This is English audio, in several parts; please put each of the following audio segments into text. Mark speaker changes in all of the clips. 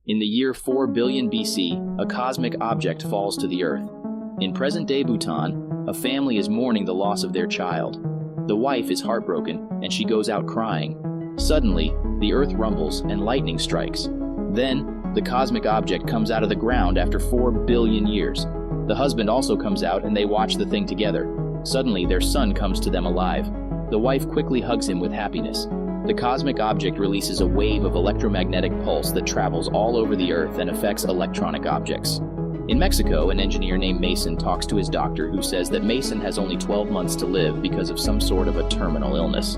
Speaker 1: In the year 4 billion BC, a cosmic object falls to the Earth. In present-day Bhutan, a family is mourning the loss of their child. The wife is heartbroken, and she goes out crying. Suddenly, the Earth rumbles and lightning strikes. Then, the cosmic object comes out of the ground after 4 billion years. The husband also comes out and they watch the thing together. Suddenly, their son comes to them alive. The wife quickly hugs him with happiness. The cosmic object releases a wave of electromagnetic pulse that travels all over the Earth and affects electronic objects. In Mexico, an engineer named Mason talks to his doctor, who says that Mason has only 12 months to live because of some sort of a terminal illness.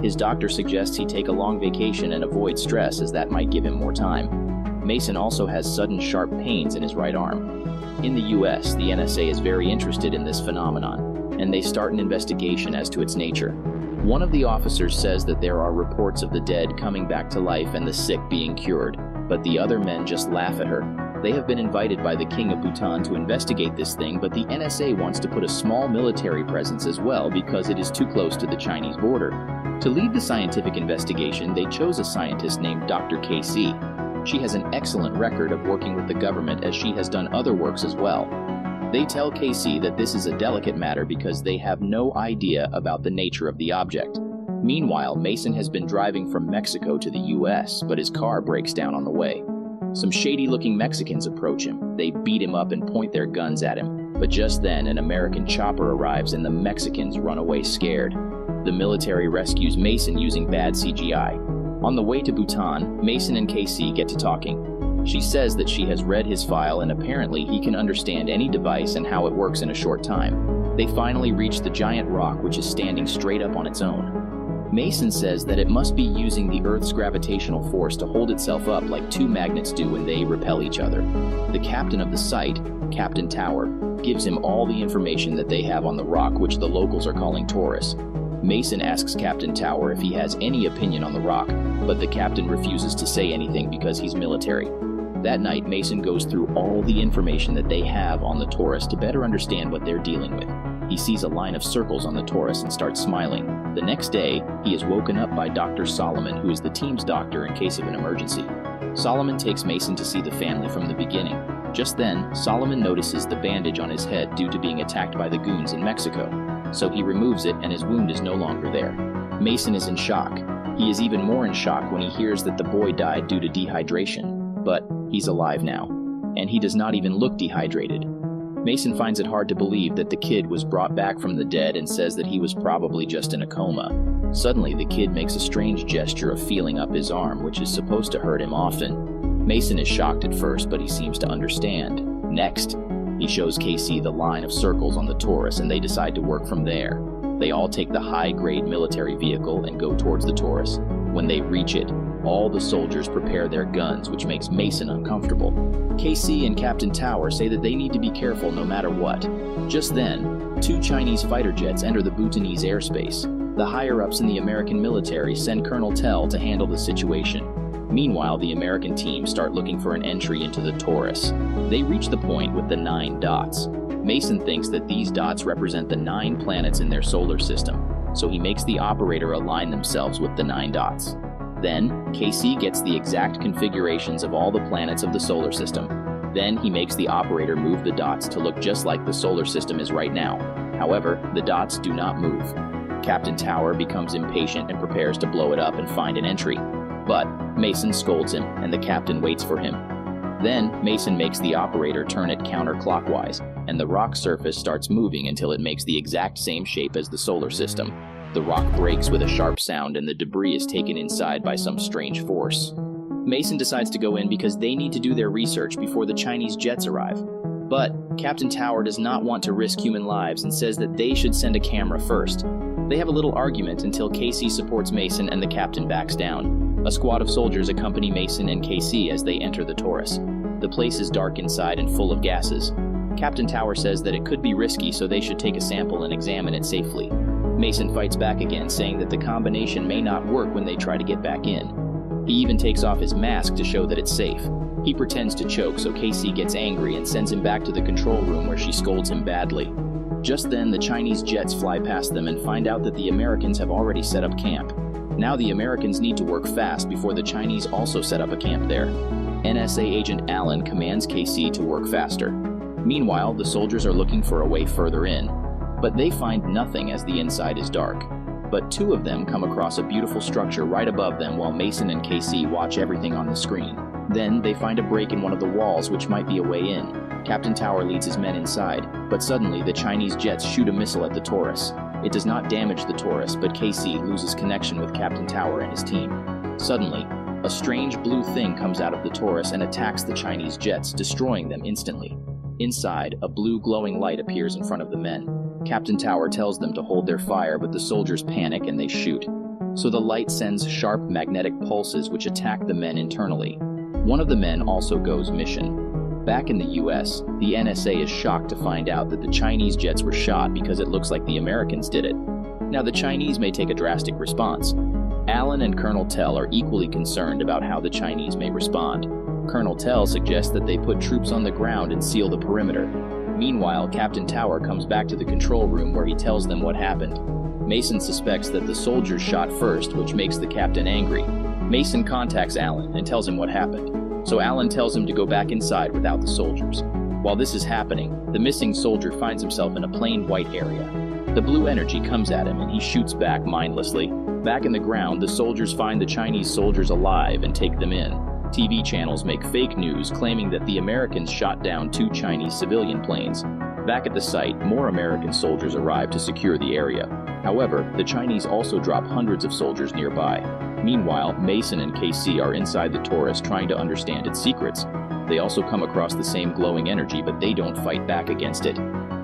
Speaker 1: His doctor suggests he take a long vacation and avoid stress, as that might give him more time. Mason also has sudden sharp pains in his right arm. In the US, the NSA is very interested in this phenomenon, and they start an investigation as to its nature. One of the officers says that there are reports of the dead coming back to life and the sick being cured, but the other men just laugh at her. They have been invited by the King of Bhutan to investigate this thing, but the NSA wants to put a small military presence as well because it is too close to the Chinese border. To lead the scientific investigation, they chose a scientist named Dr. KC. She has an excellent record of working with the government, as she has done other works as well. They tell KC that this is a delicate matter because they have no idea about the nature of the object. Meanwhile, Mason has been driving from Mexico to the US, but his car breaks down on the way. Some shady-looking Mexicans approach him. They beat him up and point their guns at him. But just then, an American chopper arrives and the Mexicans run away scared. The military rescues Mason using bad CGI. On the way to Bhutan, Mason and KC get to talking. She says that she has read his file and apparently he can understand any device and how it works in a short time. They finally reach the giant rock, which is standing straight up on its own. Mason says that it must be using the Earth's gravitational force to hold itself up like two magnets do when they repel each other. The captain of the site, Captain Tower, gives him all the information that they have on the rock, which the locals are calling Torus. Mason asks Captain Tower if he has any opinion on the rock, but the captain refuses to say anything because he's military. That night, Mason goes through all the information that they have on the Torus to better understand what they're dealing with. He sees a line of circles on the Torus and starts smiling. The next day, he is woken up by Dr. Solomon, who is the team's doctor in case of an emergency. Solomon takes Mason to see the family from the beginning. Just then, Solomon notices the bandage on his head due to being attacked by the goons in Mexico. So he removes it and his wound is no longer there. Mason is in shock. He is even more in shock when he hears that the boy died due to dehydration. But he's alive now, and he does not even look dehydrated. Mason finds it hard to believe that the kid was brought back from the dead and says that he was probably just in a coma. Suddenly, the kid makes a strange gesture of feeling up his arm, which is supposed to hurt him often. Mason is shocked at first, but he seems to understand. Next, he shows KC the line of circles on the Torus, and they decide to work from there. They all take the high-grade military vehicle and go towards the Torus. When they reach it, all the soldiers prepare their guns, which makes Mason uncomfortable. KC and Captain Tower say that they need to be careful no matter what. Just then, 2 Chinese fighter jets enter the Bhutanese airspace. The higher-ups in the American military send Colonel Tell to handle the situation. Meanwhile, the American team start looking for an entry into the Torus. They reach the point with the 9 dots. Mason thinks that these dots represent the 9 planets in their solar system, so he makes the operator align themselves with the 9 dots. Then, KC gets the exact configurations of all the planets of the solar system. Then he makes the operator move the dots to look just like the solar system is right now. However, the dots do not move. Captain Tower becomes impatient and prepares to blow it up and find an entry. But Mason scolds him, and the captain waits for him. Then, Mason makes the operator turn it counterclockwise, and the rock surface starts moving until it makes the exact same shape as the solar system. The rock breaks with a sharp sound, and the debris is taken inside by some strange force. Mason decides to go in because they need to do their research before the Chinese jets arrive. But Captain Tower does not want to risk human lives and says that they should send a camera first. They have a little argument until KC supports Mason and the captain backs down. A squad of soldiers accompany Mason and KC as they enter the Torus. The place is dark inside and full of gases. Captain Tower says that it could be risky, so they should take a sample and examine it safely. Mason fights back again, saying that the combination may not work when they try to get back in. He even takes off his mask to show that it's safe. He pretends to choke, so KC gets angry and sends him back to the control room where she scolds him badly. Just then, the Chinese jets fly past them and find out that the Americans have already set up camp. Now the Americans need to work fast before the Chinese also set up a camp there. NSA agent Alan commands KC to work faster. Meanwhile, the soldiers are looking for a way further in, but they find nothing as the inside is dark. But two of them come across a beautiful structure right above them while Mason and KC watch everything on the screen. Then they find a break in one of the walls which might be a way in. Captain Tower leads his men inside, but suddenly the Chinese jets shoot a missile at the Torus. It does not damage the Torus, but KC loses connection with Captain Tower and his team. Suddenly, a strange blue thing comes out of the Torus and attacks the Chinese jets, destroying them instantly. Inside, a blue glowing light appears in front of the men. Captain Tower tells them to hold their fire, but the soldiers panic and they shoot. So the light sends sharp magnetic pulses which attack the men internally. One of the men also goes mission. Back in the US, the NSA is shocked to find out that the Chinese jets were shot because it looks like the Americans did it. Now the Chinese may take a drastic response. Alan and Colonel Tell are equally concerned about how the Chinese may respond. Colonel Tell suggests that they put troops on the ground and seal the perimeter. Meanwhile, Captain Tower comes back to the control room where he tells them what happened. Mason suspects that the soldiers shot first, which makes the captain angry. Mason contacts Alan and tells him what happened, so Alan tells him to go back inside without the soldiers. While this is happening, the missing soldier finds himself in a plain white area. The blue energy comes at him and he shoots back mindlessly. Back in the ground, the soldiers find the Chinese soldiers alive and take them in. TV channels make fake news claiming that the Americans shot down 2 Chinese civilian planes. Back at the site, more American soldiers arrive to secure the area. However, the Chinese also drop hundreds of soldiers nearby. Meanwhile, Mason and KC are inside the Torus trying to understand its secrets. They also come across the same glowing energy, but they don't fight back against it.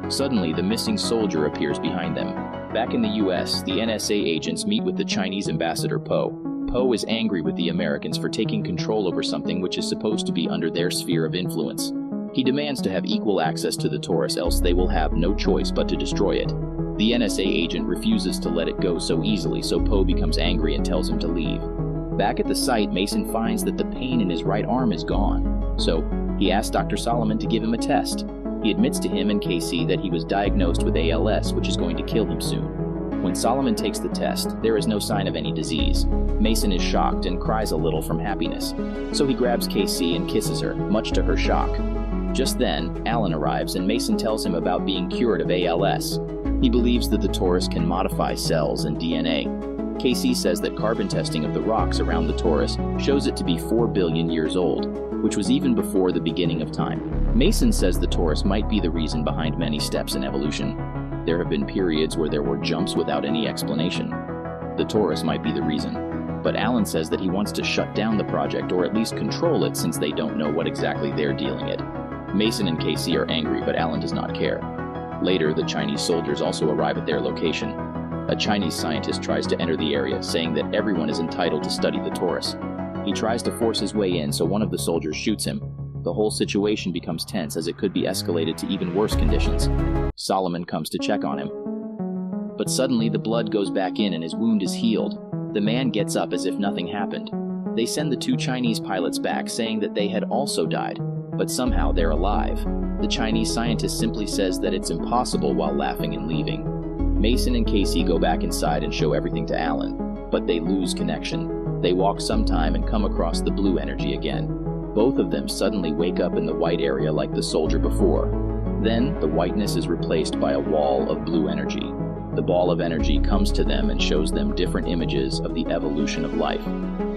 Speaker 1: Suddenly, the missing soldier appears behind them. Back in the US, the NSA agents meet with the Chinese ambassador Poe. Poe is angry with the Americans for taking control over something which is supposed to be under their sphere of influence. He demands to have equal access to the Torus, else they will have no choice but to destroy it. The NSA agent refuses to let it go so easily, so Poe becomes angry and tells him to leave. Back at the site, Mason finds that the pain in his right arm is gone, so he asks Dr. Solomon to give him a test. He admits to him and KC that he was diagnosed with ALS, which is going to kill him soon. When Solomon takes the test, there is no sign of any disease. Mason is shocked and cries a little from happiness, so he grabs KC and kisses her, much to her shock. Just then, Alan arrives and Mason tells him about being cured of ALS. He believes that the Torus can modify cells and DNA. KC says that carbon testing of the rocks around the Torus shows it to be 4 billion years old, which was even before the beginning of time. Mason says the Torus might be the reason behind many steps in evolution. There have been periods where there were jumps without any explanation. The Torus might be the reason, but Alan says that he wants to shut down the project or at least control it since they don't know what exactly they're dealing it. Mason and KC are angry, but Alan does not care. Later, the Chinese soldiers also arrive at their location. A Chinese scientist tries to enter the area, saying that everyone is entitled to study the Torus. He tries to force his way in, so one of the soldiers shoots him. The whole situation becomes tense as it could be escalated to even worse conditions. Solomon comes to check on him. But suddenly the blood goes back in and his wound is healed. The man gets up as if nothing happened. They send the 2 Chinese pilots back, saying that they had also died, but somehow they're alive. The Chinese scientist simply says that it's impossible while laughing and leaving. Mason and KC go back inside and show everything to Alan, but they lose connection. They walk some time and come across the blue energy again. Both of them suddenly wake up in the white area like the soldier before. Then, the whiteness is replaced by a wall of blue energy. The ball of energy comes to them and shows them different images of the evolution of life.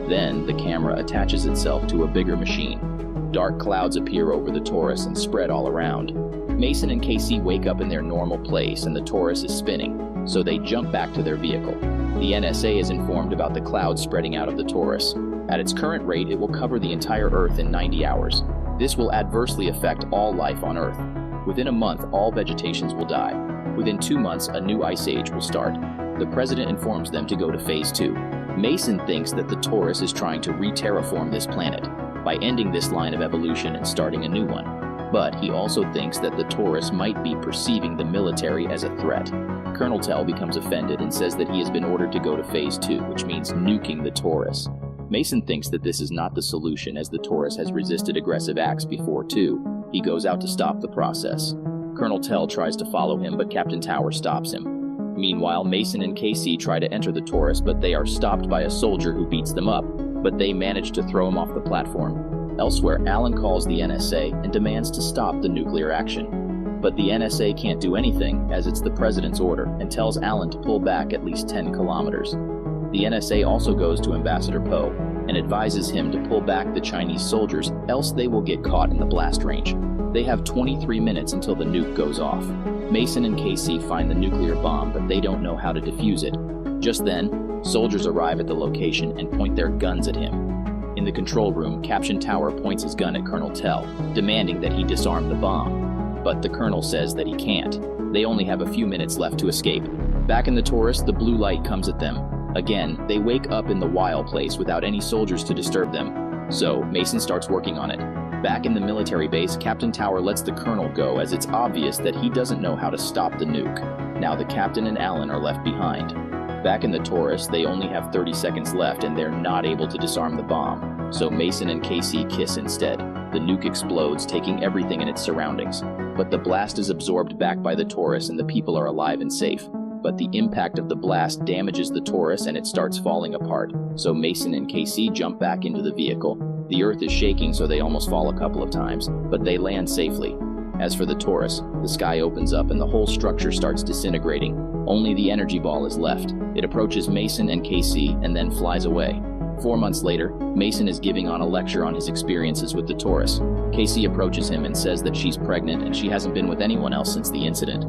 Speaker 1: Then, the camera attaches itself to a bigger machine. Dark clouds appear over the Torus and spread all around. Mason and KC wake up in their normal place and the Torus is spinning, so they jump back to their vehicle. The NSA is informed about the clouds spreading out of the Torus. At its current rate, it will cover the entire Earth in 90 hours. This will adversely affect all life on Earth. Within a month, all vegetations will die. Within 2 months, a new ice age will start. The president informs them to go to phase 2. Mason thinks that the Torus is trying to re-terraform this planet by ending this line of evolution and starting a new one. But he also thinks that the Torus might be perceiving the military as a threat. Colonel Tell becomes offended and says that he has been ordered to go to phase 2, which means nuking the Torus. Mason thinks that this is not the solution as the Torus has resisted aggressive acts before too. He goes out to stop the process. Colonel Tell tries to follow him, but Captain Tower stops him. Meanwhile, Mason and KC try to enter the Torus, but they are stopped by a soldier who beats them up, but they manage to throw him off the platform. Elsewhere, Alan calls the NSA and demands to stop the nuclear action. But the NSA can't do anything, as it's the president's order, and tells Alan to pull back at least 10 kilometers. The NSA also goes to Ambassador Poe and advises him to pull back the Chinese soldiers, else they will get caught in the blast range. They have 23 minutes until the nuke goes off. Mason and Casey find the nuclear bomb, but they don't know how to defuse it. Just then, soldiers arrive at the location and point their guns at him. In the control room, Captain Tower points his gun at Colonel Tell, demanding that he disarm the bomb. But the colonel says that he can't. They only have a few minutes left to escape. Back in the Torus, the blue light comes at them. Again, they wake up in the wild place without any soldiers to disturb them. So, Mason starts working on it. Back in the military base, Captain Tower lets the colonel go, as it's obvious that he doesn't know how to stop the nuke. Now the captain and Alan are left behind. Back in the Torus, they only have 30 seconds left and they're not able to disarm the bomb. So Mason and Casey kiss instead. The nuke explodes, taking everything in its surroundings. But the blast is absorbed back by the Torus and the people are alive and safe. But the impact of the blast damages the Torus and it starts falling apart. So Mason and Casey jump back into the vehicle. The earth is shaking, so they almost fall a couple of times, but they land safely. As for the Torus, the sky opens up and the whole structure starts disintegrating. Only the energy ball is left. It approaches Mason and Casey and then flies away. 4 months later, Mason is giving a lecture on his experiences with the Torus. Casey approaches him and says that she's pregnant and she hasn't been with anyone else since the incident.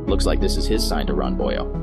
Speaker 1: Looks like this is his sign to run, boyo.